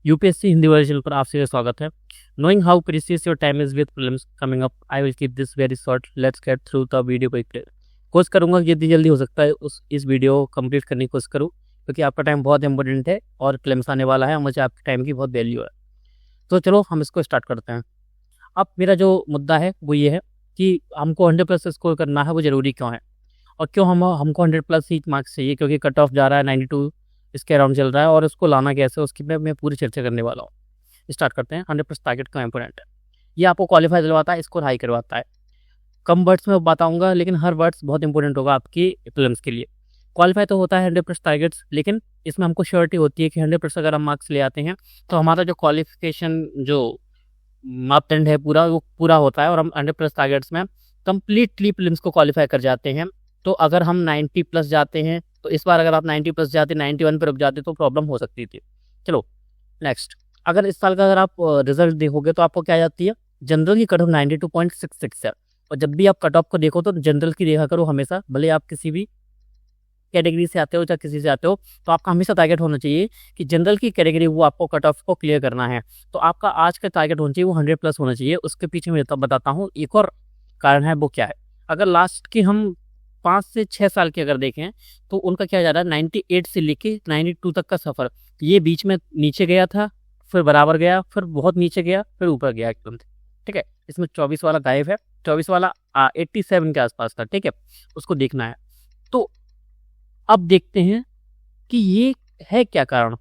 UPSC Hindi version पर आपसे स्वागत है। Knowing how precious your time is with prelims coming up, I will keep this very short. Let's get through the video quickly. कोशिश करूंगा जितनी जल्दी हो सकता है इस वीडियो कंप्लीट करने की कोशिश करूँ, क्योंकि आपका टाइम बहुत इंपॉर्टेंट है और प्रीलिम्स आने वाला है। मुझे आपके टाइम की बहुत वैल्यू है। तो चलो हम इसको स्टार्ट करते हैं। अब मेरा जो मुद्दा है वो ये है कि हमको 100+ स्कोर करना है, वो ज़रूरी क्यों है और क्यों हमको 100+ ही मार्क्स चाहिए, क्योंकि कट ऑफ जा रहा है 92 इसके अराउंड चल रहा है और उसको लाना कैसे उसकी मैं पूरी चर्चा करने वाला हूँ। स्टार्ट करते हैं। 100+ टारगेट क्यों इंपॉर्टेंट है? ये आपको क्वालिफाई दिलवाता है, स्कोर हाई करवाता है। कम वर्ड्स में बताऊंगा, लेकिन हर वर्ड्स बहुत इंपॉर्टेंट होगा आपकी प्रीलिम्स के लिए। क्वालिफाई तो होता है 100+ टारगेट्स, लेकिन इसमें हमको श्योरिटी होती है कि 100+ अगर हम मार्क्स ले आते हैं तो हमारा जो क्वालिफिकेशन जो मापदंड है पूरा वो पूरा होता है और हम 100+ टारगेट्स में कंप्लीटली प्रीलिम्स को क्वालिफाई कर जाते हैं। तो अगर हम 90+ जाते हैं, तो इस बार अगर आप 90+ जाते 91 पर रुक जाते तो प्रॉब्लम हो सकती थी। चलो नेक्स्ट। अगर इस साल का अगर आप रिजल्ट देखोगे तो आपको क्या आ जाती है, जनरल की कट ऑफ 92.66 है। और जब भी आप कट ऑफ को देखो तो जनरल की देखा करो हमेशा, भले आप किसी भी कैटेगरी से आते हो चाहे किसी से आते हो, तो आपका हमेशा टारगेट होना चाहिए कि जनरल की कैटेगरी वो आपको कट ऑफ को क्लियर करना है। तो आपका आज का टारगेट होना चाहिए वो 100+ होना चाहिए। उसके पीछे मैं बताता हूँ एक और कारण है, वो क्या है। अगर लास्ट की हम 5 से 6 साल की अगर देखें तो उनका क्या जा रहा है, 98 से लेके 92 तक का सफ़र, ये बीच में नीचे गया था, फिर बराबर गया, फिर बहुत नीचे गया, फिर ऊपर गया एकदम से। ठीक है, इसमें 24 वाला गायब है, 24 वाला 87 के आसपास था। ठीक है, उसको देखना है। तो अब देखते हैं कि ये है क्या कारण,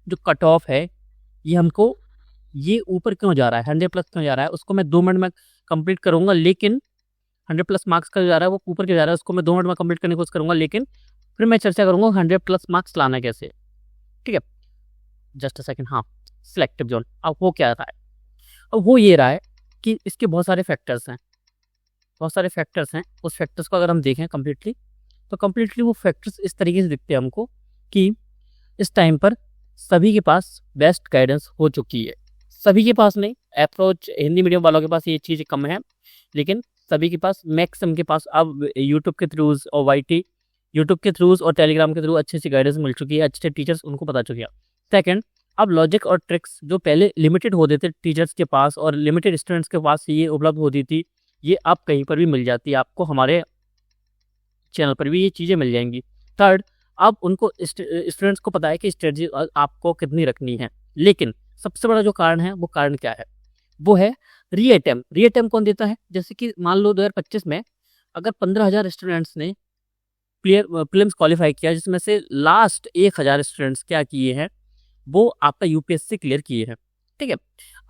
जो कट ऑफ है ये हमको ये ऊपर क्यों जा रहा है, 100+ क्यों जा रहा है, उसको मैं 2 मिनट में कंप्लीट करूंगा। लेकिन 100+ मार्क्स का जो जा रहा है वो ऊपर क्यों जा रहा है उसको मैं 2 मिनट में कंप्लीट करने की कोशिश करूंगा, लेकिन फिर मैं चर्चा करूंगा 100+ मार्क्स लाना कैसे। ठीक है, जस्ट अ सेकंड। हाँ, सिलेक्टिव जोन अब वो क्या रहा है, अब वो ये रहा है कि इसके बहुत सारे फैक्टर्स हैं, बहुत सारे फैक्टर्स हैं। उस फैक्टर्स को अगर हम देखें कम्प्लीटली, तो कम्प्लीटली वो फैक्टर्स इस तरीके से दिखते हैं हमको कि इस टाइम पर सभी के पास बेस्ट गाइडेंस हो चुकी है। सभी के पास नहीं, अप्रोच हिंदी मीडियम वालों के पास ये चीज़ कम है, लेकिन सभी के पास, मैक्सिमम के पास अब यूट्यूब के थ्रूज और वाईटी यूट्यूब के थ्रूज और टेलीग्राम के थ्रू अच्छी सी गाइडेंस मिल चुकी है, अच्छे टीचर्स उनको पता चुके हैं। सेकंड, अब लॉजिक और ट्रिक्स जो पहले लिमिटेड होते थे टीचर्स के पास और लिमिटेड स्टूडेंट्स के पास ये उपलब्ध होती थी, ये अब कहीं पर भी मिल जाती है आपको, हमारे चैनल पर भी ये चीज़ें मिल जाएंगी। थर्ड, अब उनको स्टूडेंट्स को पता है कि स्ट्रेटजी आपको कितनी रखनी है। लेकिन सबसे बड़ा जो कारण है वो कारण क्या है, वो है री अटेम्प्ट। री अटेम्प्ट कौन देता है, जैसे कि मान लो 2025 में अगर 15,000 स्टूडेंट्स ने प्रीलिम्स क्वालिफाई किया, जिसमें से लास्ट 1,000 स्टूडेंट्स क्या किए हैं, वो आपका यूपीएससी क्लियर किए हैं। ठीक है,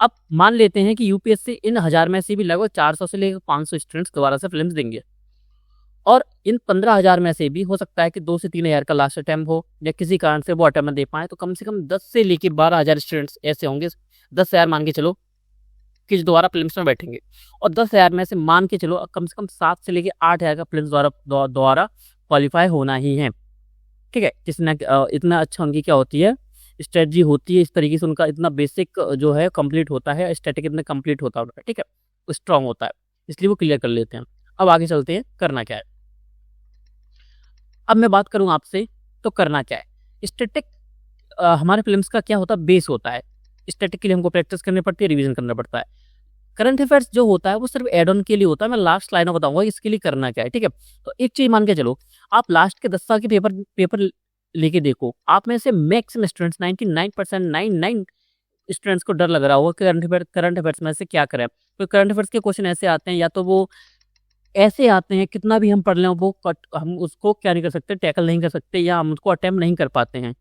अब मान लेते हैं कि यूपीएससी इन 1000 में से भी लगभग 400 से लेकर 500 स्टूडेंट्स दोबारा से प्रीलिम्स देंगे, और इन 15,000 में से भी हो सकता है कि 2 से 3,000 का लास्ट अटैम्प्ट हो या किसी कारण से वो अटैम्प्ट दे पाए, तो कम से कम 10 से लेकर 12,000 स्टूडेंट्स ऐसे होंगे, 10,000 मान के चलो कि जो दोबारा प्रीलिम्स में बैठेंगे, और 10,000 में से मान के चलो कम से कम 7 से लेकर 8,000 का प्रीलिम्स द्वारा क्वालिफाई होना ही है। ठीक है, इतना अच्छा उनकी क्या होती है, स्ट्रेटजी होती है, इस तरीके से उनका इतना बेसिक जो है कंप्लीट होता है, स्टैटिक इतना कंप्लीट होता है। ठीक है, स्ट्रांग होता है, इसलिए वो क्लियर कर लेते हैं। अब आगे चलते हैं, करना क्या है। अब मैं बात करूं आपसे, तो करना क्या है। स्टैटिक हमारे फिल्म्स का क्या होता है, बेस होता है। स्टैटिक के लिए हमको प्रैक्टिस करनी पड़ती है, रिवीजन करना पड़ता है। करंट अफेयर्स जो होता है वो सिर्फ एड ऑन के लिए होता है। मैं लास्ट लाइन में बताऊंगा इसके लिए करना क्या है। ठीक है, तो एक चीज मान के चलो, आप लास्ट के 10 साल के पेपर लेके देखो, आप में से मैक्सिमम स्टूडेंट्स 99% स्टूडेंट्स को डर लग रहा होगा कि करंट अफेयर्स में से क्या करें। तो करंट अफेयर्स के क्वेश्चन ऐसे आते हैं, या तो वो ऐसे आते हैं कितना भी हम पढ़ लें वो हम उसको क्या नहीं कर सकते, टैकल नहीं कर सकते, या हम उसको अटेम्प्ट नहीं कर पाते हैं।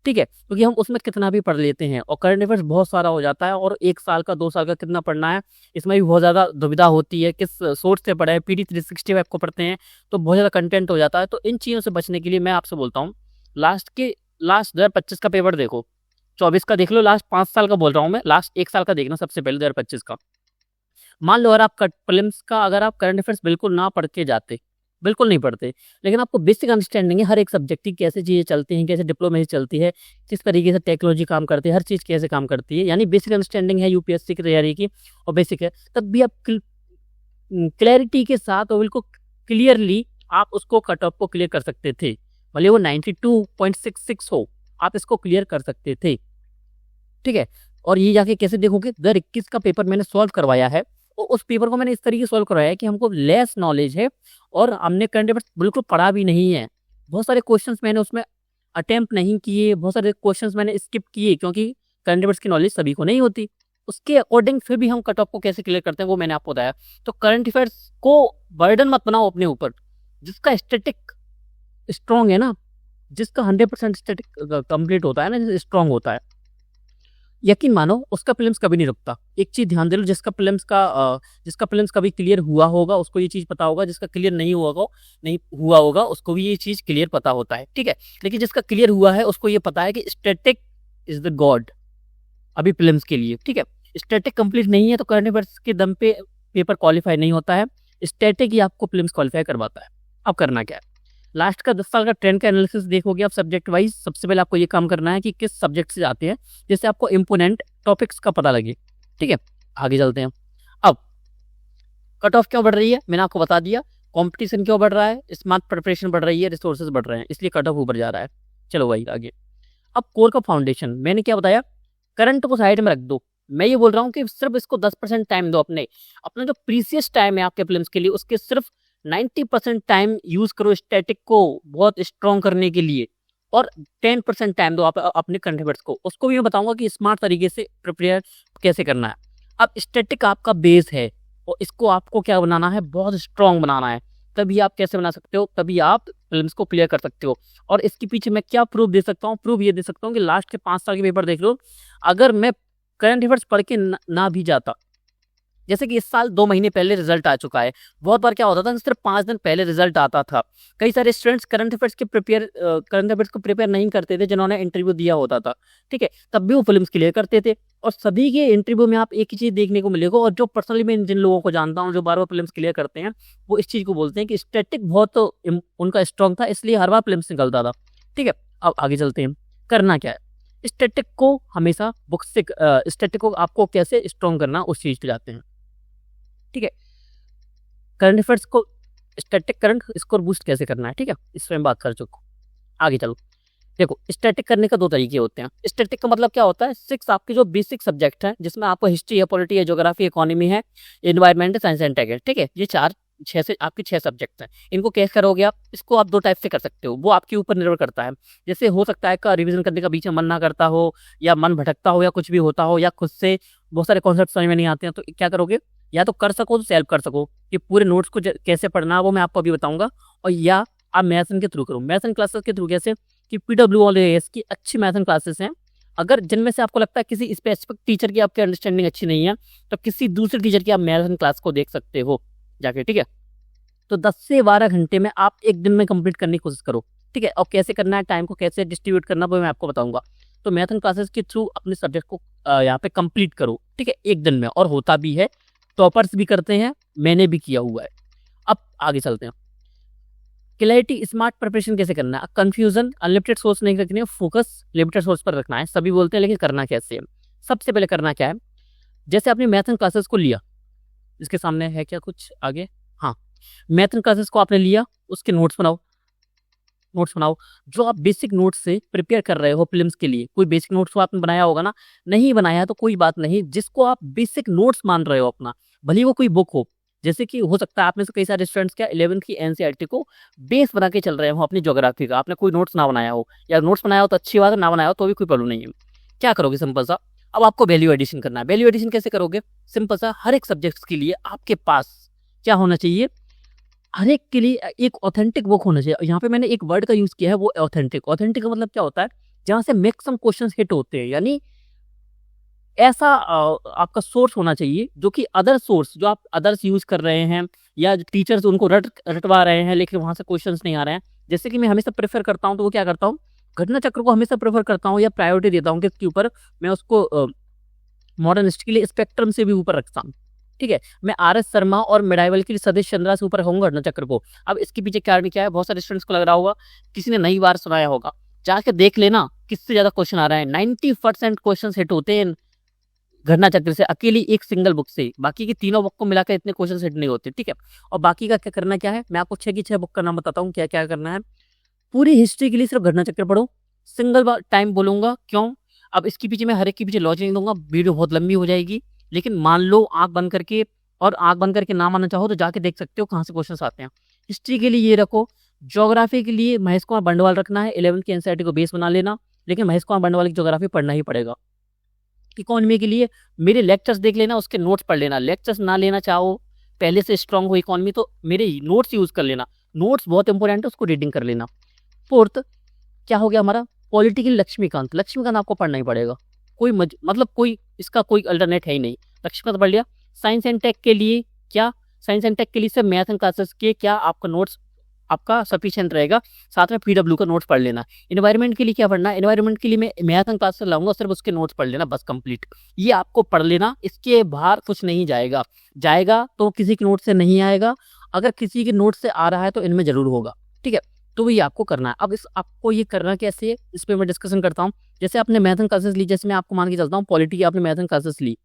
ठीक है, क्योंकि हम उसमें कितना भी पढ़ लेते हैं और करंट अफेयर्स बहुत सारा हो जाता है, और 1 साल का 2 साल का कितना पढ़ना है, इसमें भी बहुत ज़्यादा दुविधा होती है, किस सोर्स से पढ़े। PD 365 को पढ़ते हैं तो बहुत ज़्यादा कंटेंट हो जाता है। तो इन चीज़ों से बचने के लिए मैं आपसे बोलता हूँ, लास्ट 2025 का पेपर देखो, 24 का देख लो, लास्ट 5 साल का बोल रहा हूँ मैं, लास्ट 1 साल का देखना सबसे पहले 2025 का। मान लो अगर आप प्रीलिम्स का अगर आप करंट अफेयर्स बिल्कुल ना पढ़ के जाते, बिल्कुल नहीं पढ़ते, लेकिन आपको बेसिक अंडरस्टैंडिंग है हर एक सब्जेक्ट की, कैसे चीज़ें चलती हैं, कैसे डिप्लोमेसी चलती है, किस तरीके से टेक्नोलॉजी काम करती है, हर चीज़ कैसे काम करती है, यानी बेसिक अंडरस्टैंडिंग है यूपीएससी की तैयारी की और बेसिक है, तब भी आप क्लैरिटी के साथ और बिल्कुल क्लियरली आप उसको कट ऑफ को क्लियर कर सकते थे। भले वो 92.66 हो, आप इसको क्लियर कर सकते थे। ठीक है। और ये जाके कैसे देखोगे, 2021 का पेपर मैंने सॉल्व करवाया है और उस पेपर को मैंने इस तरीके सॉल्व करवाया है कि हमको लेस नॉलेज है और हमने करंट अफेयर्स बिल्कुल पढ़ा भी नहीं है। बहुत सारे क्वेश्चंस मैंने उसमें अटेम्प्ट नहीं किए, बहुत सारे क्वेश्चंस मैंने स्किप किए क्योंकि करंट अफेयर्स की नॉलेज सभी को नहीं होती। उसके अकॉर्डिंग फिर भी हम कट ऑफ को कैसे क्लियर करते हैं वो मैंने आपको बताया। तो करंट अफेयर्स को बर्डन मत बनाओ अपने ऊपर। जिसका स्टैटिक स्ट्रॉन्ग है ना, जिसका 100% स्टैटिक कंप्लीट होता है ना, स्ट्रॉन्ग होता है, यकीन मानो उसका प्रीलिम्स कभी नहीं रुकता। एक चीज ध्यान दे लो, जिसका प्रीलिम्स कभी क्लियर हुआ होगा उसको ये चीज पता होगा, जिसका क्लियर नहीं हुआ होगा उसको भी ये चीज क्लियर पता होता है, ठीक है। लेकिन जिसका क्लियर हुआ है उसको ये पता है कि स्टैटिक इज द गॉड अभी प्रीलिम्स के लिए, ठीक है। स्टैटिक कंप्लीट नहीं है तो करंट अफेयर्स के दम पे पेपर क्वालिफाई नहीं होता है, स्टैटिक ही आपको प्रीलिम्स क्वालिफाई करवाता है। अब करना क्या है, लास्ट का 10 साल का ट्रेंड का एनालिसिस देखोगे आप सब्जेक्ट वाइज। सबसे पहले आपको ये काम करना है कि किस सब्जेक्ट से आते हैं, जिससे आपको इंपोर्टेंट टॉपिक्स का पता लगे, ठीक है। आगे चलते हैं। अब कट ऑफ क्यों बढ़ रही है मैंने आपको बता दिया, कंपटीशन क्यों बढ़ रहा है, स्मार्ट प्रिपरेशन बढ़ रही है, रिसोर्सेज बढ़ रहे हैं, इसलिए कट ऑफ ऊपर जा रहा है। चलो भाई आगे। अब कोर का फाउंडेशन मैंने क्या बताया, करंट को साइड में रख दो। मैं ये बोल रहा हूँ कि सिर्फ इसको 10% टाइम दो, अपना जो प्रीसियस टाइम है आपके प्रीलिम्स के लिए उसके सिर्फ 90% टाइम यूज करो स्टैटिक को बहुत स्ट्रॉन्ग करने के लिए, और 10% टाइम दो आप अपने करंट अफेयर्स को। उसको भी मैं बताऊंगा कि स्मार्ट तरीके से प्रिपेयर कैसे करना है। अब स्टैटिक आपका बेस है और इसको आपको क्या बनाना है, बहुत स्ट्रॉन्ग बनाना है। तभी आप कैसे बना सकते हो, तभी आप प्रीलिम्स को क्लियर कर सकते हो। और इसके पीछे मैं क्या प्रूफ दे सकता हूँ, प्रूफ ये दे सकता हूँ कि लास्ट के 5 साल के पेपर देख लो, अगर मैं करंट अफेयर्स पढ़ के ना भी जाता, जैसे कि इस साल 2 महीने पहले रिजल्ट आ चुका है, बहुत बार क्या होता था सिर्फ 5 दिन पहले रिजल्ट आता था। कई सारे स्टूडेंट्स करंट अफेयर्स को प्रिपेयर नहीं करते थे जिन्होंने इंटरव्यू दिया होता था, ठीक है, तब भी वो प्रीलिम्स क्लियर करते थे। और सभी के इंटरव्यू में आप एक ही चीज देखने को मिलेगा, और जो पर्सनली मैं जिन लोगों को जानता हूँ जो बार बार प्रीलिम्स क्लियर करते हैं, वो इस चीज को बोलते हैं कि स्टैटिक बहुत उनका स्ट्रॉन्ग था, इसलिए हर बार प्रीलिम्स निकलता था, ठीक है। अब आगे चलते हैं। करना क्या है, स्टैटिक को हमेशा बुक से स्टैटिक को आपको कैसे स्ट्रॉन्ग करना उस चीज पे जाते हैं, ठीक है। करंट अफेयर्स को स्टैटिक करंट स्कोर बूस्ट कैसे करना है, ठीक है, इस पर बात कर चुका। आगे चलो। देखो स्टैटिक करने का 2 तरीके होते हैं। स्टैटिक का मतलब क्या होता है, 6 आपके जो बेसिक सब्जेक्ट हैं जिसमें आपको हिस्ट्री है, पॉलिटी है, ज्योग्राफी, इकोनॉमी है, एनवायरमेंट, साइंस एंड टेक है, ठीक है। ये 6 से आपके 6 सब्जेक्ट हैं। इनको कैसे करोगे आप, इसको आप 2 टाइप से कर सकते हो, वो आपके ऊपर निर्भर करता है। जैसे हो सकता है का रिवीजन करने का बीच में मन ना करता हो, या मन भटकता हो, या कुछ भी होता हो, या खुद से बहुत सारे कॉन्सेप्ट समझ में नहीं आते हैं, तो क्या करोगे, या तो कर सको तो सेल्फ कर सको कि पूरे नोट्स को कैसे पढ़ना है वो मैं आपको अभी बताऊंगा, और या आप मैथन के थ्रू करो। मैथन क्लासेस के थ्रू कैसे कि PWOS की अच्छी मैथन क्लासेस हैं, अगर जिनमें से आपको लगता है किसी स्पेसिफिक टीचर की आपकी अंडरस्टैंडिंग अच्छी नहीं है तो किसी दूसरे टीचर की आप मैथन क्लास को देख सकते हो जाके, ठीक है। तो 10 से 12 घंटे में आप एक दिन में कंप्लीट करने की कोशिश करो, ठीक है। और कैसे करना है, टाइम को कैसे डिस्ट्रीब्यूट करना वो मैं आपको बताऊंगा। तो मैथन क्लासेस के थ्रू अपने सब्जेक्ट को यहाँ पे कंप्लीट करो, ठीक है, एक दिन में, और होता भी है, टॉपर्स भी करते हैं, मैंने भी किया हुआ है। अब आगे चलते हैं। क्लैरिटी स्मार्ट प्रिपरेशन कैसे करना है, कंफ्यूजन अनलिमिटेड सोर्स नहीं रखनी है, फोकस लिमिटेड सोर्स पर रखना है। सभी बोलते हैं लेकिन करना कैसे है। सबसे पहले करना क्या है, जैसे आपने मैथन क्लासेस को लिया, इसके सामने है क्या कुछ आगे, हाँ, मैथन क्लासेस को आपने लिया, उसके नोट्स बनाओ। जो आप बेसिक नोट्स से प्रिपेयर कर रहे हो प्रीलिम्स के लिए, कोई बेसिक नोट्स तो आपने बनाया होगा ना, नहीं बनाया तो कोई बात नहीं, जिसको आप बेसिक नोट्स मान रहे हो अपना, भले वो कोई बुक हो, जैसे कि हो सकता है आप में से कई सारे स्टूडेंट्स क्या 11th की NCERT को बेस बना के चल रहे हो अपनी ज्योग्राफी का, आपने कोई नोट्स ना बनाया हो, या नोट्स बनाया हो तो अच्छी बात है, ना बनाया हो तो भी कोई प्रॉब्लम नहीं है। क्या करोगे, सिंपल सा, अब आपको वैल्यू एडिशन करना है। वैल्यू एडिशन कैसे करोगे, सिंपल सा, हर एक सब्जेक्ट के लिए आपके पास क्या होना चाहिए, हर एक के लिए एक ऑथेंटिक बुक होना चाहिए। यहाँ पे मैंने एक वर्ड का यूज किया है, वो ऑथेंटिक। ऑथेंटिक का मतलब क्या होता है, जहाँ से मैक्सिमम क्वेश्चंस हिट होते हैं, यानी ऐसा आपका सोर्स होना चाहिए जो कि अदर सोर्स जो आप अदर्स यूज कर रहे हैं या टीचर्स उनको रटवा रहे हैं लेकिन वहां से क्वेश्चंस नहीं आ रहे हैं। जैसे कि मैं हमेशा प्रेफर करता हूं, तो वो क्या करता हूं, घटना चक्र को हमेशा प्रेफर करता हूं या प्रायोरिटी देता हूं किसके ऊपर, मैं उसको मॉडर्न हिस्ट्री के लिए स्पेक्ट्रम से भी ऊपर रखता हूँ, ठीक है। मैं RS शर्मा और मेडाइवल के लिए सतीश चंद्रा से ऊपर रखूंगा घटना चक्र को। अब इसके पीछे कारण क्या है, बहुत सारे स्टूडेंट्स को लग रहा होगा, किसी ने नई बार सुनाया होगा, जाके देख लेना किससे ज्यादा क्वेश्चन आ रहा है। 90% क्वेश्चन हिट होते हैं घटना चक्र से, अकेली एक सिंगल बुक से, बाकी की तीनों बुक को मिलाकर इतने क्वेश्चन सेट नहीं होते, ठीक है। और बाकी का क्या करना क्या है, मैं आपको 6 की 6 बुक का नाम बताता हूँ क्या क्या करना है। पूरी हिस्ट्री के लिए सिर्फ घटना चक्र पढ़ो, सिंगल टाइम बोलूंगा क्यों, अब इसके पीछे मैं हर एक के पीछे लॉजिक नहीं दूंगा, वीडियो बहुत लंबी हो जाएगी। लेकिन मान लो आंख बंद करके, और आंख बंद करके ना मानना चाहो तो जाके देख सकते हो कहाँ से क्वेश्चन आते हैं। हिस्ट्री के लिए ये रखो, ज्योग्राफी के लिए महेश कुमार बंडवाल रखना है, 11th की एनसीईआरटी को बेस बना लेना, लेकिन महेश कुमार बंडवाल की ज्योग्राफी पढ़ना ही पड़ेगा। इकोनॉमी के लिए मेरे लेक्चर्स देख लेना, उसके नोट्स पढ़ लेना। लेक्चर्स ना लेना चाहो, पहले से स्ट्रांग हो इकोनॉमी, तो मेरे नोट्स यूज कर लेना। नोट्स बहुत इंपॉर्टेंट है, उसको रीडिंग कर लेना। फोर्थ क्या हो गया हमारा, पॉलिटिकल लक्ष्मीकांत। लक्ष्मीकांत आपको पढ़ना ही पड़ेगा, कोई मतलब कोई इसका कोई अल्टरनेट है ही नहीं। लक्ष्मीकांत पढ़ लिया। साइंस एंड टेक के लिए क्या, साइंस एंड टेक के लिए सिर्फ मैथ एंड क्लासेस के क्या आपका नोट्स आपका सफिशिएंट रहेगा, साथ में पीडब्ल्यू का नोट्स पढ़ लेना। एनवायरनमेंट के लिए क्या पढ़ना है, एनवायरनमेंट के लिए मैं मैथ एंड क्लासेस लाऊंगा, सिर्फ उसके नोट्स पढ़ लेना बस कंप्लीट। ये आपको पढ़ लेना, इसके बाहर कुछ नहीं जाएगा। जाएगा तो किसी के नोट से नहीं आएगा, अगर किसी के नोट से आ रहा है तो इनमें जरूर होगा, ठीक है। तो ये आपको करना है। अब इस आपको ये करना कैसे है, इस पर मैं डिस्कशन करता हूँ। जैसे आपने मैथ एंड क्लासेस ली, जैसे मैं आपको मान के चलता हूँ पॉलिटी की आपने मैथ एंड क्लासेस ली,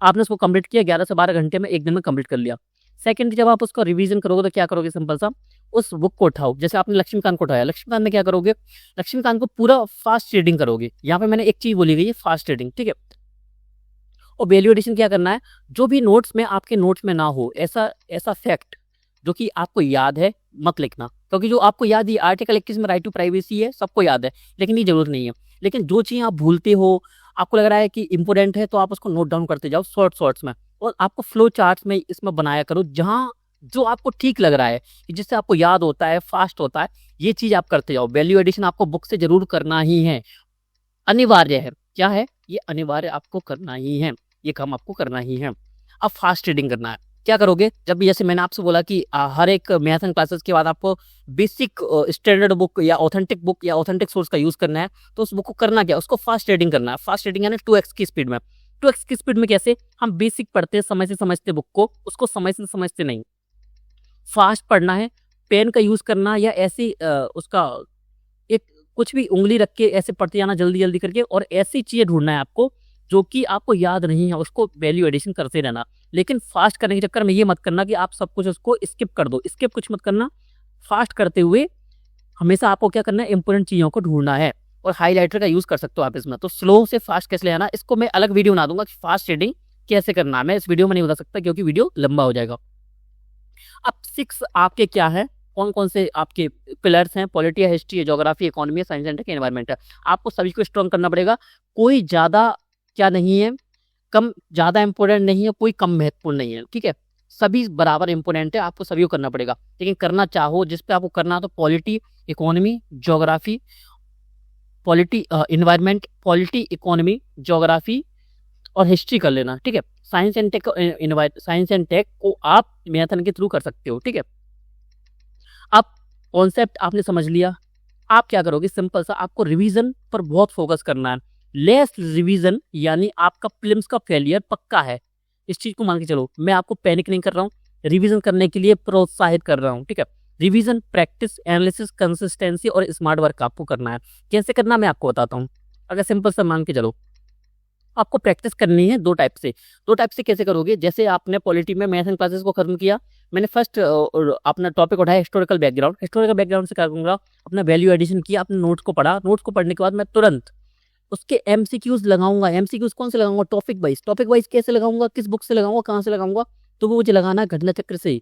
आपने उसको कंप्लीट किया 11 से 12 घंटे में, एक दिन में कंप्लीट कर लिया। सेकंड जब आप उसको रिवीजन करोगे तो क्या करोगे, सिंपल सा उस बुक को उठाओ। जैसे आपने लक्ष्मीकांत को उठाया, लक्ष्मीकांत में क्या करोगे, लक्ष्मीकांत को पूरा फास्ट रीडिंग करोगे। यहाँ पे मैंने एक चीज बोली गई है, फास्ट रीडिंग, ठीक है। और वैल्यू एडिशन क्या करना है, जो भी नोट्स में आपके नोट्स में ना हो, ऐसा फैक्ट जो कि आपको याद है मत लिखना, क्योंकि जो आपको याद है आर्टिकल 21 में राइट टू प्राइवेसी है, सबको याद है, लेकिन ये जरूरत नहीं है। लेकिन जो चीज़ आप भूलते हो, आपको लग रहा है कि इंपोर्टेंट है, तो आप उसको नोट डाउन करते जाओ शॉर्ट्स में, और आपको फ्लो चार्ट्स में इसमें बनाया करो, जहाँ जो आपको ठीक लग रहा है, जिससे आपको याद होता है, फास्ट होता है, ये चीज़ आप करते जाओ। वैल्यू एडिशन आपको बुक से जरूर करना ही है, अनिवार्य है। क्या है ये, अनिवार्य आपको करना ही है, ये काम आपको करना ही है। अब फास्ट रीडिंग करना है, क्या करोगे, जब भी जैसे मैंने आपसे बोला कि हर एक मैथ एंड क्लासेस के बाद आपको बेसिक स्टैंडर्ड बुक या ऑथेंटिक सोर्स का यूज करना है, तो उस बुक को करना क्या, उसको फास्ट रीडिंग करना है। फास्ट रीडिंग यानी 2x की स्पीड में। 2x की स्पीड में कैसे, हम बेसिक पढ़ते हैं, समय से समझते बुक को, उसको समय से समझते नहीं। फास्ट पढ़ना है, पेन का यूज करना, या ऐसे उसका एक कुछ भी उंगली रख के ऐसे पढ़ते जाना जल्दी जल्दी करके, और ऐसी चीजें ढूंढना है आपको जो कि आपको याद नहीं है, उसको वैल्यू एडिशन करते रहना। लेकिन फास्ट करने के चक्कर में ये मत करना कि आप सब कुछ उसको स्किप कर दो, स्किप कुछ मत करना। फास्ट करते हुए हमेशा आपको क्या करना है, इंपोर्टेंट चीजों को ढूंढना है, और हाईलाइटर का यूज कर सकते हो आप इसमें। तो स्लो से फास्ट कैसे ले आना, इसको मैं अलग वीडियो बना दूंगा कि फास्ट रीडिंग कैसे करना है, मैं इस वीडियो में नहीं बता सकता क्योंकि वीडियो लंबा हो जाएगा। अब 6 आपके क्या है, कौन कौन से आपके पिलर्स हैं, पॉलिटी है, हिस्ट्री है, ज्योग्राफी, इकोनॉमी है, साइंस एंड टेक, एनवायरमेंट है। आपको सभी को स्ट्रॉन्ग करना पड़ेगा, कोई ज्यादा क्या नहीं है, कम ज्यादा इंपॉर्टेंट नहीं है, कोई कम महत्वपूर्ण नहीं है, ठीक है। सभी बराबर इंपॉर्टेंट है, आपको सभी को करना पड़ेगा। लेकिन करना चाहो जिस पे आपको करना, तो polity, economy, geography, polity, environment, polity, economy, geography और हिस्ट्री कर लेना, ठीक है। साइंस एंड टेक को आप मैथन के थ्रू कर सकते हो, ठीक है। अब कॉन्सेप्ट आपने समझ लिया, आप क्या करोगे, सिंपल सा आपको रिवीजन पर बहुत फोकस करना है। लेस रिवीजन यानी आपका प्रीलिम्स का फेलियर पक्का है, इस चीज को मान के चलो। मैं आपको पैनिक नहीं कर रहा हूँ, रिवीजन करने के लिए प्रोत्साहित कर रहा हूँ, ठीक है। रिवीजन, प्रैक्टिस, एनालिसिस, कंसिस्टेंसी और स्मार्ट वर्क आपको करना है। कैसे करना मैं आपको बताता हूँ। अगर सिंपल सा मान के चलो, आपको प्रैक्टिस करनी है दो टाइप से कैसे करोगे, जैसे आपने पॉलिटी में मैथ एंड क्लासेस को खत्म किया, मैंने फर्स्ट अपना टॉपिक उठाया हिस्टोरिकल बैकग्राउंड से क्या करूंगा, अपना वैल्यू एडिशन किया, अपने नोट्स को पढ़ा, नोट्स को पढ़ने के बाद मैं तुरंत उसके एमसीक्यूज लगाऊंगा। एमसीक्यूज कौन से लगाऊंगा, टॉपिक वाइज कैसे लगाऊंगा, किस बुक से लगाऊंगा, कहाँ से लगाऊंगा, तो वो मुझे लगाना है घटना चक्र से,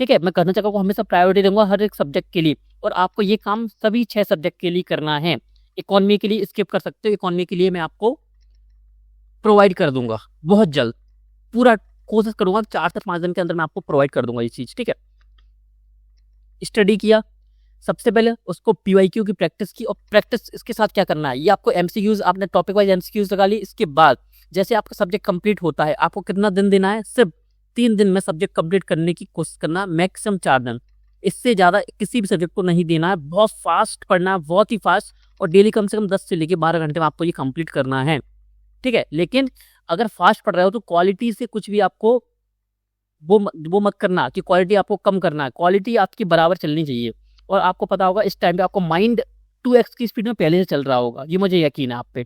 ठीक है। मैं घटना चक्र को हमेशा प्रायोरिटी दूंगा हर एक सब्जेक्ट के लिए, और आपको ये काम सभी 6 सब्जेक्ट के लिए करना है। इकोनॉमी के लिए स्किप कर सकते हो, इकोनॉमी के लिए मैं आपको प्रोवाइड कर दूंगा बहुत जल्द, पूरा कोशिश करूंगा 4 से 5 दिन के अंदर मैं आपको प्रोवाइड कर दूंगा ये चीज, ठीक है। स्टडी किया, सबसे पहले उसको पीवाईक्यू की प्रैक्टिस की, और प्रैक्टिस इसके साथ क्या करना है, ये आपको एमसीक्यूज, आपने टॉपिक वाइज एमसीक्यूज लगा ली। इसके बाद जैसे आपका सब्जेक्ट कंप्लीट होता है, आपको कितना दिन देना है, सिर्फ 3 दिन में सब्जेक्ट कंप्लीट करने की कोशिश करना, मैक्सिमम 4 दिन, इससे ज्यादा किसी भी सब्जेक्ट को नहीं देना है। बहुत फास्ट पढ़ना है, बहुत ही फास्ट, और डेली कम से कम 10 से लेकर 12 घंटे में आपको ये कंप्लीट करना है, ठीक है। लेकिन अगर फास्ट पढ़ रहे हो तो क्वालिटी से कुछ भी आपको वो मत करना कि क्वालिटी आपको कम करना है, क्वालिटी आपकी बराबर चलनी चाहिए। और आपको पता होगा इस टाइम पे आपको माइंड 2x की स्पीड में पहले से चल रहा होगा, ये मुझे यकीन है आप पे,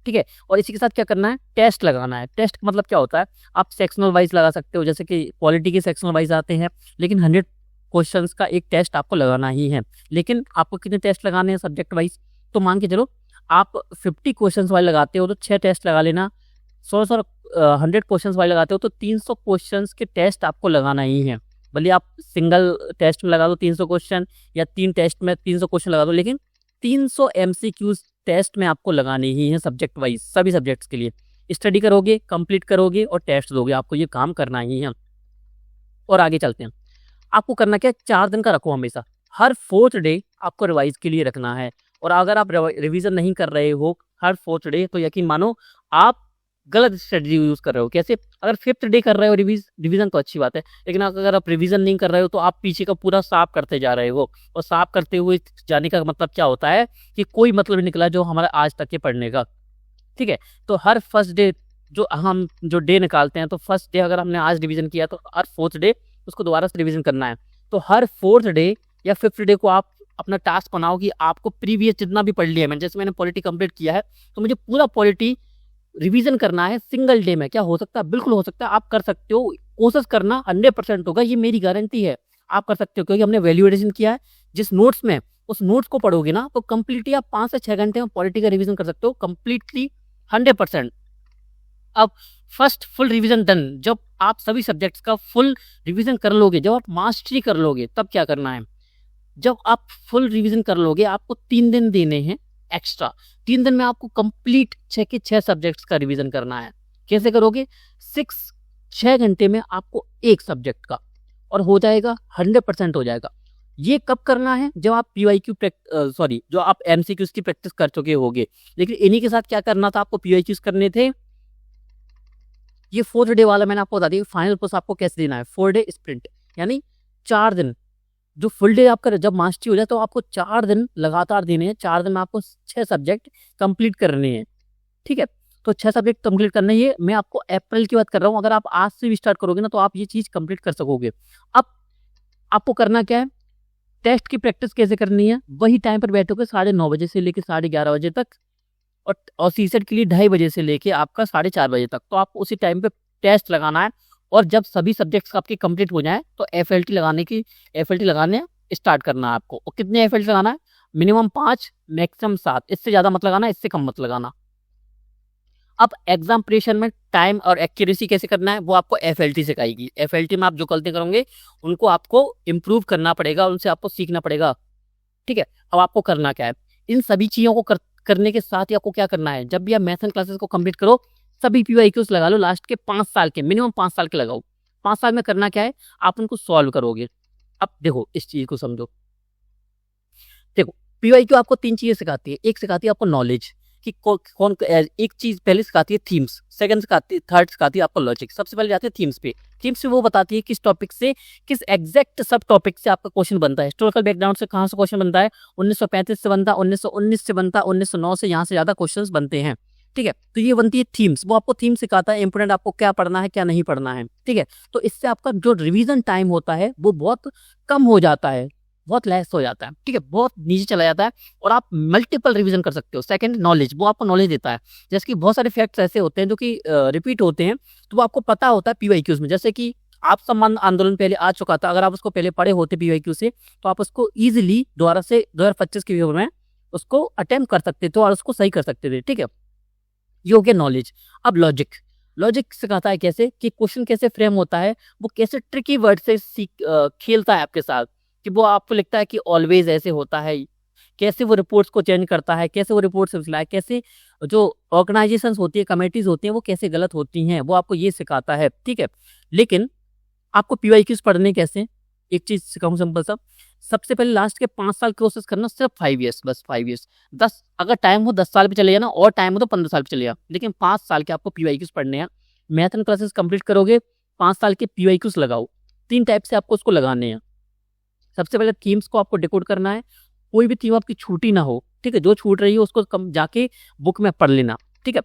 ठीक है। और इसी के साथ क्या करना है, टेस्ट लगाना है। टेस्ट मतलब क्या होता है, आप सेक्शनल वाइज लगा सकते हो, जैसे कि क्वालिटी के सेक्शनल वाइज आते हैं, लेकिन 100 क्वेश्चंस का एक टेस्ट आपको लगाना ही है। लेकिन आपको कितने टेस्ट लगाने हैं सब्जेक्ट वाइज, तो मान के चलो आप 50 क्वेश्चंस वाले लगाते हो तो 6 टेस्ट लगा लेना, 100 क्वेश्चंस वाले लगाते हो तो 300 क्वेश्चंस के टेस्ट आपको लगाना ही है। भले आप सिंगल टेस्ट में लगा दो 300 क्वेश्चन या 3 टेस्ट में 300 क्वेश्चन लगा दो, लेकिन 300 MCQs टेस्ट में आपको लगाने ही है सब्जेक्ट वाइज, सभी सब्जेक्ट्स के लिए। स्टडी करोगे, कंप्लीट करोगे और टेस्ट दोगे, आपको ये काम करना ही है। और आगे चलते हैं। आपको करना क्या है, 4 दिन का रखो हमेशा, हर 4th डे आपको रिवाइज के लिए रखना है। और अगर आप रिवीजन नहीं कर रहे हो हर 4th डे तो यकीन मानो आप गलत स्ट्रेटजी यूज कर रहे हो। कैसे? अगर 5th डे कर रहे हो रिवीजन तो अच्छी बात है, लेकिन अगर आप रिवीजन नहीं कर रहे हो तो आप पीछे का पूरा साफ करते जा रहे हो। और साफ करते हुए जाने का मतलब क्या होता है कि कोई मतलब नहीं निकला जो हमारा आज तक के पढ़ने का। ठीक है, तो हर फर्स्ट डे जो डे निकालते हैं, तो फर्स्ट डे अगर हमने आज रिवीजन किया तो हर 4th डे उसको दोबारा से रिवीजन करना है। तो हर 4th डे या 5th डे को आप अपना टास्क बनाओ कि आपको प्रीवियस जितना भी पढ़ लिया है, जैसे मैंने पॉलिटी कंप्लीट किया है तो मुझे पूरा पॉलिटी रिवीजन करना है सिंगल डे में। क्या हो सकता है? बिल्कुल हो सकता है, आप कर सकते हो। कोशिश करना 100% होगा, ये मेरी गारंटी है। आप कर सकते हो क्योंकि हमने वैल्यू एडिशन किया है। जिस नोट्स में उस नोट्स को पढ़ोगे ना तो कंप्लीटली आप 5 से 6 घंटे में पॉलिटी का रिवीजन कर सकते हो कंप्लीटली 100%। अब फर्स्ट फुल रिवीजन डन, जब आप सभी सब्जेक्ट्स का फुल रिवीजन कर लोगे, जब आप मास्टरी कर लोगे, तब क्या करना है? जब आप फुल रिवीजन कर लोगे, आपको 3 दिन देने हैं एक्स्ट्रा। 3 दिन में आपको कंप्लीट 6 के 6 सब्जेक्ट्स का रिवीजन करना है। कैसे करोगे? 6 घंटे में आपको एक सब्जेक्ट का, और हो जाएगा 100% हो जाएगा। ये कब करना है? जब आप जो आप MCQs की प्रैक्टिस कर चुके होगे। लेकिन इन्हीं के साथ क्या करना था, आपको PYQs करने थे। ये 4th डे वाला मैंने आपको बता दिया। फाइनल पुश आपको कैसे देना है, 4 डे स्प्रिंट, यानी 4 दिन। जो फुल डे आपका जब मास्टरी हो जाए तो आपको 4 दिन लगातार देने हैं। 4 दिन में आपको 6 सब्जेक्ट कंप्लीट करने हैं। ठीक है, तो 6 सब्जेक्ट कंप्लीट करने हैं। मैं आपको अप्रैल की बात कर रहा हूँ। अगर आप आज से भी स्टार्ट करोगे ना तो आप ये चीज कंप्लीट कर सकोगे। अब आपको करना क्या है, टेस्ट की प्रैक्टिस कैसे करनी है, वही टाइम पर बैठोगे 9:30 बजे से लेकर 11:30 बजे तक, और CSET के लिए 2:30 बजे से लेके आपका 4:30 बजे तक। तो आपको उसी टाइम पे टेस्ट लगाना है। और जब सभी सब्जेक्ट्स आपके कंप्लीट हो जाए तो FLT लगाने स्टार्ट करना है आपको। और कितने FLT लगाना है? Minimum 5, maximum 7। इससे ज्यादा मत लगाना, इससे कम मत लगाना। अब एग्जाम प्रिपरेशन में टाइम और एक्यूरेसी कैसे करना है वो आपको FLT सिखाएगी। FLT में आप जो गलती करोगे उनको आपको इम्प्रूव करना पड़ेगा, उनसे आपको सीखना पड़ेगा। ठीक है, अब आपको करना क्या है, इन सभी चीजों को करने के साथ ही आपको क्या करना है, जब भी आप मैथ्स क्लासेस को कंप्लीट करो सभी PYQs लगा लो लास्ट के 5 साल के, मिनिमम 5 साल के लगाओ। 5 साल में करना क्या है, आप उनको सॉल्व करोगे। अब देखो इस चीज को समझो। देखो PYQ आपको 3 चीजें सिखाती है। एक सिखाती है आपको नॉलेज कि कौन एक चीज पहले सिखाती है थीम्स, थर्ड सिखाती है आपको लॉजिक। सबसे पहले जाते हैं थीम्स पे। थीम्स पे वो बताती है किस टॉपिक से, किस एग्जैक्ट सब टॉपिक से आपका क्वेश्चन बनता है। हिस्टोरिकल बैकग्राउंड से कहाँ से क्वेश्चन बनता है, 1935 से बनता है, 1919 से बनता है, 1909 से, यहाँ से ज्यादा क्वेश्चन बनते हैं। ठीक है, तो ये बनती है थीम्स। वो आपको थीम सिखाता है इंपोर्टेंट आपको क्या पढ़ना है क्या नहीं पढ़ना है। ठीक है, तो इससे आपका जो रिवीजन टाइम होता है वो बहुत कम हो जाता है, बहुत लेस हो जाता है। ठीक है, बहुत नीचे चला जाता है और आप मल्टीपल रिवीजन कर सकते हो। सेकंड नॉलेज, वो आपको नॉलेज देता है। जैसे कि बहुत सारे फैक्ट्स ऐसे होते हैं जो कि रिपीट होते हैं, तो वो आपको पता होता है PYQs में। जैसे कि आप सम्मान आंदोलन पहले आ चुका था, अगर आप उसको पहले पढ़े होते PYQ से तो आप उसको इजिली दोबारा से 2025 के पेपर में उसको अटेम्प्ट कर सकते थे और उसको सही कर सकते थे। ठीक है, ये हो गया नॉलेज। अब लॉजिक सिखाता है कैसे कि क्वेश्चन कैसे फ्रेम होता है, वो कैसे ट्रिकी वर्ड से खेलता है आपके साथ, कि वो आपको लिखता है कि ऑलवेज ऐसे होता है, कैसे वो रिपोर्ट्स को चेंज करता है, कैसे वो रिपोर्ट्स है, कैसे जो ऑर्गेनाइजेशंस होती है, कमेटीज होती हैं, वो कैसे गलत होती हैं, वो आपको ये सिखाता है। ठीक है, लेकिन आपको PYQs पढ़ने कैसे, एक चीज सिखाऊं सिंपल सा। सबसे पहले लास्ट के 5 साल कोर्सेज करना, सिर्फ 5 ईयर्स, बस 5 ईयर्स। 10 अगर टाइम हो 10 साल पे चले जाना, और टाइम हो तो 15 साल पे चले जाओ, लेकिन 5 साल के आपको PYQs पढ़ने हैं। मैथ एंड क्लासेस कंप्लीट करोगे, 5 साल के PYQs लगाओ। 3 टाइप से आपको उसको लगाने हैं। सबसे पहले थीम्स को आपको डिकोड करना है, कोई भी थीम आपकी छूटी ना हो। ठीक है, जो छूट रही है उसको जाके बुक में पढ़ लेना। ठीक है,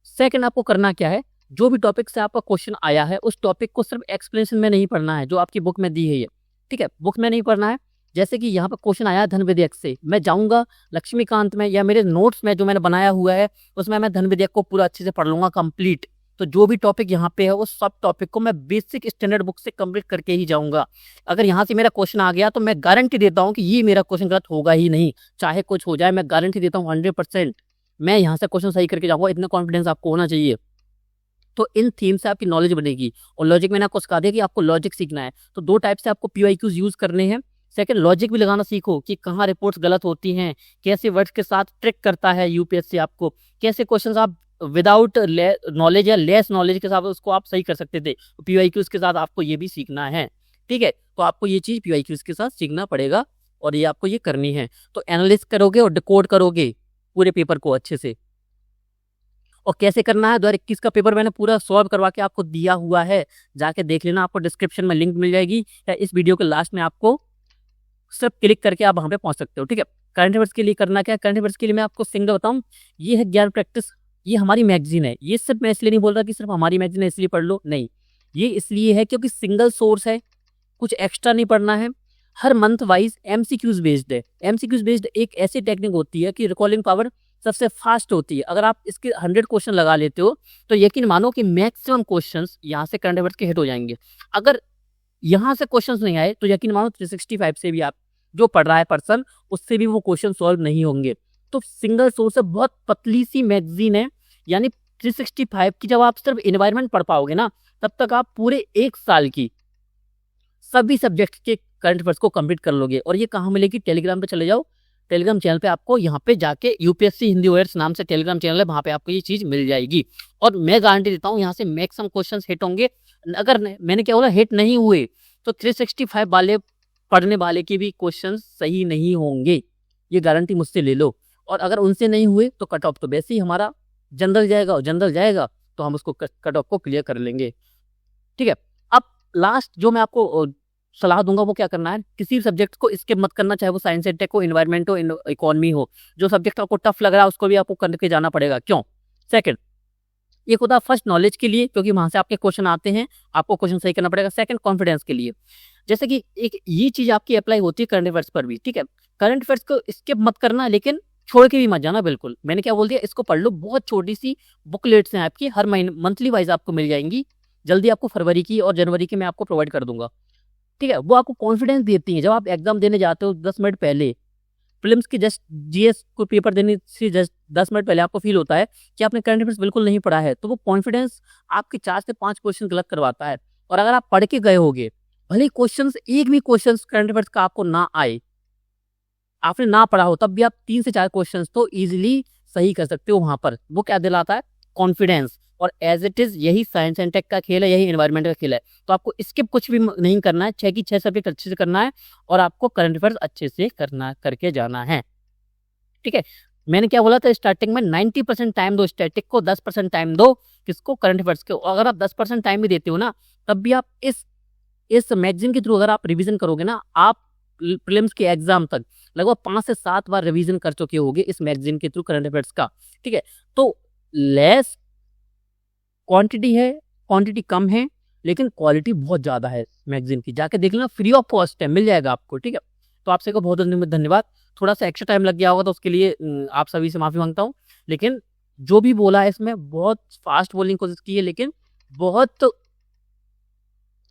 सेकंड आपको करना क्या है, जो भी टॉपिक से आपका क्वेश्चन आया है उस टॉपिक को सिर्फ एक्सप्लेनेशन में नहीं पढ़ना है जो आपकी बुक में दी है ये। ठीक है, बुक में नहीं पढ़ना है। जैसे कि यहाँ पर क्वेश्चन आया धन विधेयक से, मैं जाऊंगा लक्ष्मीकांत में या मेरे नोट्स में जो मैंने बनाया हुआ है उसमें मैं धन विधेयक को पूरा अच्छे से पढ़ लूंगा कंप्लीट। तो जो भी टॉपिक यहाँ पे है वो सब टॉपिक को मैं बेसिक स्टैंडर्ड बुक से कंप्लीट करके ही जाऊंगा। अगर यहाँ से मेरा क्वेश्चन आ गया तो मैं गारंटी देता हूँ कि ये मेरा क्वेश्चन गलत होगा ही नहीं, चाहे कुछ हो जाए, मैं गारंटी देता हूँ 100%। मैं यहाँ से क्वेश्चन सही करके जाऊँगा, इतना कॉन्फिडेंस आपको होना चाहिए। तो इन थीम से आपकी नॉलेज बढ़ेगी। और लॉजिक मैंने आपको सिखा दिया कि आपको लॉजिक सीखना है, तो 2 टाइप से आपको पीवाईक्यूज यूज़ करने हैं। सेकंड, लॉजिक भी लगाना सीखो कि कहाँ रिपोर्ट्स गलत होती हैं, कैसे वर्ड्स के साथ ट्रिक करता है यूपीएससी आपको, कैसे क्वेश्चंस आप विदाउट नॉलेज या लेस नॉलेज के साथ उसको आप सही कर सकते थे। पीवाईक्यूज के साथ आपको ये भी सीखना है, ठीक है। तो आपको ये चीज़ पीवाईक्यूज के साथ सीखना पड़ेगा और ये आपको ये करनी है। तो एनालिसिस करोगे और डिकोड करोगे पूरे पेपर को अच्छे से। और कैसे करना है, 2021 का पेपर मैंने पूरा सॉल्व करवा के आपको दिया हुआ है, जाके देख लेना, आपको डिस्क्रिप्शन में लिंक मिल जाएगी या इस वीडियो के लास्ट में आपको सिर्फ क्लिक करके आप वहाँ पे पहुँच सकते हो, ठीक है। करंट अफेयर्स के लिए करना क्या है, करंट अफेयर्स के लिए मैं आपको सिंगल बताऊँ, ये है ज्ञान प्रैक्टिस, ये हमारी मैगजीन है। ये सिर्फ मैं इसलिए नहीं बोल रहा कि सिर्फ हमारी मैगजीन है इसलिए पढ़ लो, नहीं, ये इसलिए है क्योंकि सिंगल सोर्स है, कुछ एक्स्ट्रा नहीं पढ़ना है। हर मंथ वाइज एमसीक्यूज बेस्ड है। एमसीक्यूज बेस्ड एक ऐसी टेक्निक होती है कि रिकॉलिंग पावर सबसे फास्ट होती है। अगर आप इसके 100 क्वेश्चन लगा लेते हो तो यकीन मानो कि मैक्सिमम क्वेश्चंस यहाँ से करंट अफेयर्स के हिट हो जाएंगे। अगर यहाँ से क्वेश्चंस नहीं आए तो यकीन मानो 365 से भी आप जो पढ़ रहा है पर्सन, उससे भी वो क्वेश्चन सॉल्व नहीं होंगे। तो सिंगल सोर्स है, बहुत पतली सी मैगजीन है, यानी 365 की जब आप सिर्फ एनवायरनमेंट पढ़ पाओगे ना, तब तक आप पूरे 1 साल की सभी सब्जेक्ट के करंट अफेयर्स को कंप्लीट कर लोगे। और ये कहाँ मिलेगी, टेलीग्राम पे चले जाओ, टेलीग्राम चैनल पे आपको यहाँ पे जाके यूपीएससी हिंदी अवेयर्स नाम से टेलीग्राम चैनल है, वहाँ पे आपको ये चीज़ मिल जाएगी। और मैं गारंटी देता हूँ यहाँ से मैक्सिमम क्वेश्चंस हिट होंगे। अगर मैंने क्या बोला, हिट नहीं हुए तो 365 वाले पढ़ने वाले के भी क्वेश्चन सही नहीं होंगे, ये गारंटी मुझसे ले लो। और अगर उनसे नहीं हुए तो कट ऑफ तो वैसे ही हमारा जनरल जाएगा, और जनरल जाएगा तो हम उसको कट ऑफ को क्लियर कर लेंगे, ठीक है। अब लास्ट जो मैं आपको सलाह दूंगा वो क्या करना है, किसी भी सब्जेक्ट को स्किप मत करना, चाहे वो साइंस एंड टेक हो, इन्वायरमेंट हो, इकोनॉमी हो। जो सब्जेक्ट आपको टफ लग रहा है उसको भी आपको करके जाना पड़ेगा। क्यों? सेकंड, एक होता है फर्स्ट नॉलेज के लिए, क्योंकि वहां से आपके क्वेश्चन आते हैं, आपको क्वेश्चन सही करना पड़ेगा। सेकंड, कॉन्फिडेंस के लिए, जैसे कि एक ये चीज आपकी अप्लाई होती है करंट अफेयर्स पर भी, ठीक है। करंट अफेयर्स को स्किप मत करना, लेकिन छोड़ के भी मत जाना बिल्कुल। मैंने क्या बोल दिया, इसको पढ़ लो, बहुत छोटी सी बुकलेट्स हैं आपकी, हर महीने मंथली वाइज आपको मिल जाएंगी। जल्दी आपको फरवरी की और जनवरी की मैं आपको प्रोवाइड कर दूंगा, ठीक है। वो आपको कॉन्फिडेंस देती है। जब आप एग्जाम देने जाते हो 10 मिनट पहले, प्रीलिम्स की जस्ट जीएस को पेपर देने से जस्ट 10 मिनट पहले आपको फील होता है कि आपने करंट अफेयर्स बिल्कुल नहीं पढ़ा है, तो वो कॉन्फिडेंस आपके 4 से 5 क्वेश्चन गलत करवाता है। और अगर आप पढ़ के गए होगे, भले क्वेश्चन एक भी क्वेश्चन करंट अफेयर्स का आपको ना आए, आपने ना पढ़ा हो, तब भी आप 3 से 4 क्वेश्चन तो इजिली सही कर सकते हो। वहां पर वो क्या दिलाता है, कॉन्फिडेंस। और एज इट इज यही साइंस एंड टेक का खेल है, यही एनवायरनमेंट का खेल है। तो आपको स्किप कुछ भी नहीं करना है, 6 की 6 सब्जेक्ट अच्छे से करना है और आपको करंट अफेयर्स अच्छे से करके जाना है, ठीक है। मैंने क्या बोला था स्टार्टिंग में, 90% टाइम दो स्टैटिक को, 10% टाइम दो किसको, करंट अफेयर्स को। अगर आप 10% टाइम भी देते हो ना, तब भी आप इस मैगजीन के थ्रू अगर आप रिवीजन करोगे ना, आप प्रीलिम्स के एग्जाम तक लगभग 5 से 7 बार रिवीजन कर चुके होगे इस मैगजीन के थ्रू करंट अफेयर्स का, ठीक है। तो लेस क्वांटिटी है, क्वांटिटी कम है, लेकिन क्वालिटी बहुत ज़्यादा है मैगजीन की। जाके देख लेना, फ्री ऑफ कॉस्ट है, मिल जाएगा आपको, ठीक है। तो आपसे को बहुत धन्यवाद। थोड़ा सा एक्स्ट्रा टाइम लग गया होगा तो उसके लिए आप सभी से माफ़ी मांगता हूँ। लेकिन जो भी बोला है इसमें बहुत फास्ट बोलने की कोशिश की है, लेकिन बहुत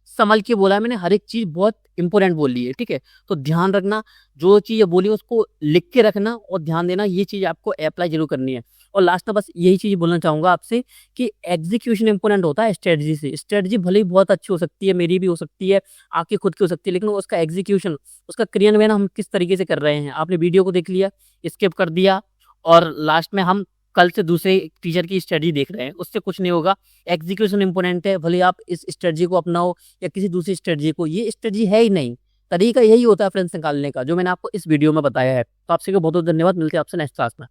संभल के बोला है मैंने, हर एक चीज़ बहुत इंपॉर्टेंट बोल ली है, ठीक है। तो ध्यान रखना, जो चीज़ बोली उसको लिख के रखना और ध्यान देना, ये चीज़ आपको अप्लाई जरूर करनी है। और लास्ट में बस यही चीज़ बोलना चाहूँगा आपसे कि एग्जीक्यूशन इंपॉर्टेंट होता है स्ट्रेटजी से। स्ट्रेटजी भले ही बहुत अच्छी हो सकती है, मेरी भी हो सकती है, आपकी खुद की हो सकती है, लेकिन उसका एग्जीक्यूशन, उसका क्रियान्वयन हम किस तरीके से कर रहे हैं। आपने वीडियो को देख लिया, स्किप कर दिया और लास्ट में हम कल से दूसरे टीचर की स्ट्रेटजी देख रहे हैं, उससे कुछ नहीं होगा। एग्जीक्यूशन इंपॉर्टेंट है, भले आप इस स्ट्रेटजी को अपनाओ या किसी दूसरी स्ट्रेटजी को, ये स्ट्रेटजी है ही नहीं, तरीका यही होता है फ्रेंड्स निकालने का, जो मैंने आपको इस वीडियो में बताया है। तो आपसे बहुत बहुत धन्यवाद, मिलते हैं आपसे नेक्स्ट क्लास में।